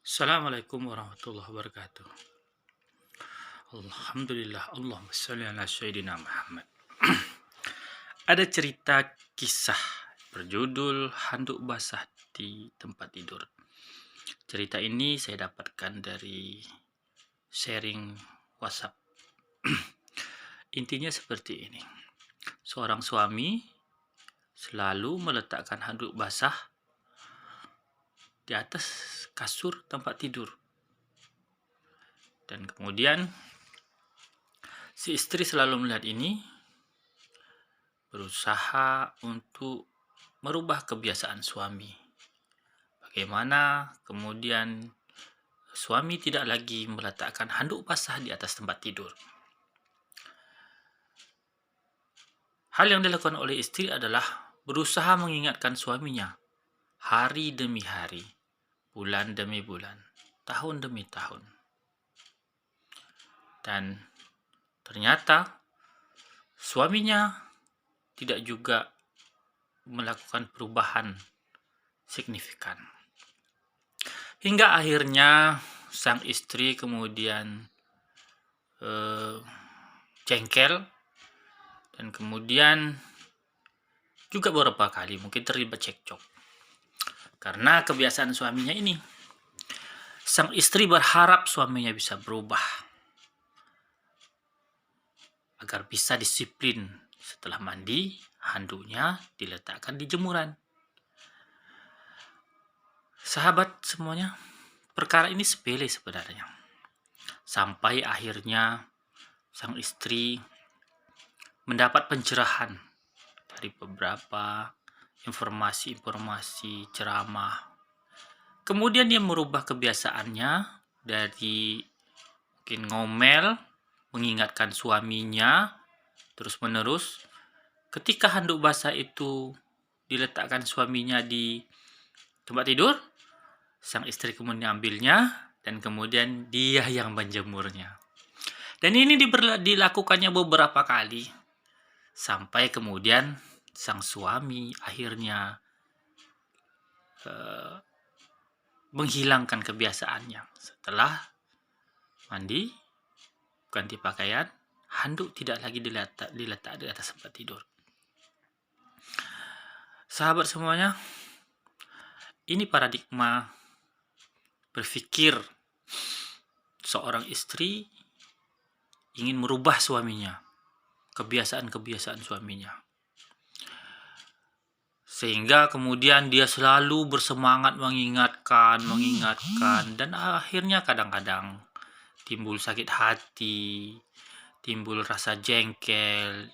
Assalamualaikum warahmatullahi wabarakatuh. Alhamdulillah, Allahumma sholli ala Sayyidina Muhammad. Ada cerita kisah berjudul Handuk Basah di Tempat Tidur. Cerita ini saya dapatkan dari sharing WhatsApp. Intinya seperti ini. Seorang suami selalu meletakkan handuk basah di atas kasur tempat tidur. Dan kemudian si istri selalu melihat ini, berusaha untuk merubah kebiasaan suami. Bagaimana kemudian suami tidak lagi meletakkan handuk basah di atas tempat tidur. Hal yang dilakukan oleh istri adalah berusaha mengingatkan suaminya hari demi hari, bulan demi bulan, tahun demi tahun. Dan ternyata suaminya tidak juga melakukan perubahan signifikan. Hingga akhirnya sang istri kemudian jengkel, dan kemudian juga beberapa kali mungkin terlibat cekcok. Karena kebiasaan suaminya ini, sang istri berharap suaminya bisa berubah agar bisa disiplin. Setelah mandi, handuknya diletakkan di jemuran. Sahabat semuanya, perkara ini sepele sebenarnya. Sampai akhirnya sang istri mendapat pencerahan dari beberapa informasi ceramah. Kemudian dia merubah kebiasaannya dari mungkin ngomel, mengingatkan suaminya terus-menerus. Ketika handuk basah itu diletakkan suaminya di tempat tidur, sang istri kemudian ambilnya dan kemudian dia yang menjemurnya. Dan ini dilakukannya beberapa kali sampai kemudian sang suami akhirnya menghilangkan kebiasaannya. Setelah mandi, ganti pakaian, handuk tidak lagi diletak di atas tempat tidur. Sahabat semuanya, ini paradigma berpikir seorang istri ingin merubah suaminya, kebiasaan-kebiasaan suaminya. Sehingga kemudian dia selalu bersemangat mengingatkan, dan akhirnya kadang-kadang timbul sakit hati, timbul rasa jengkel,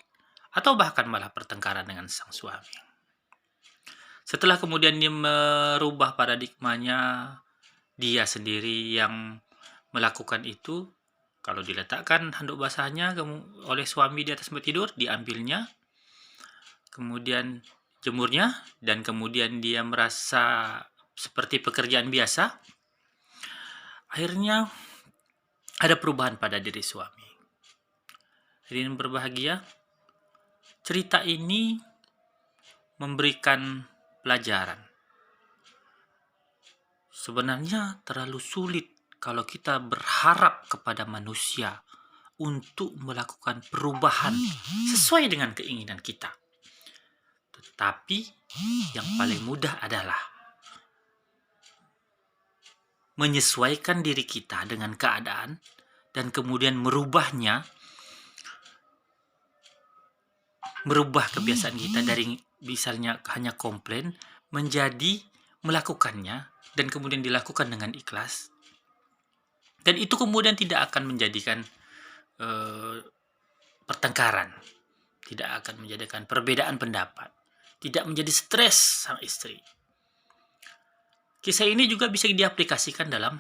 atau bahkan malah pertengkaran dengan sang suami. Setelah kemudian dia merubah paradigmanya, dia sendiri yang melakukan itu. Kalau diletakkan handuk basahnya oleh suami di atas tempat tidur, diambilnya, kemudian jemurnya, dan kemudian dia merasa seperti pekerjaan biasa. Akhirnya ada perubahan pada diri suami. Jadi yang berbahagia, cerita ini memberikan pelajaran. Sebenarnya terlalu sulit kalau kita berharap kepada manusia untuk melakukan perubahan sesuai dengan keinginan kita. Tetapi yang paling mudah adalah menyesuaikan diri kita dengan keadaan dan kemudian merubah kebiasaan kita dari misalnya hanya komplain menjadi melakukannya dan kemudian dilakukan dengan ikhlas. Dan itu kemudian tidak akan menjadikan pertengkaran, tidak akan menjadikan perbedaan pendapat, tidak menjadi stres sang istri. Kisah ini juga bisa diaplikasikan dalam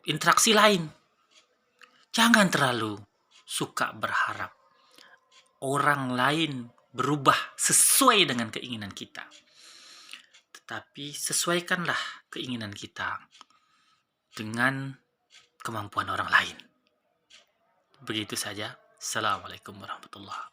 interaksi lain. Jangan terlalu suka berharap orang lain berubah sesuai dengan keinginan kita. Tetapi sesuaikanlah keinginan kita dengan kemampuan orang lain. Begitu saja. Assalamualaikum warahmatullahi wabarakatuh.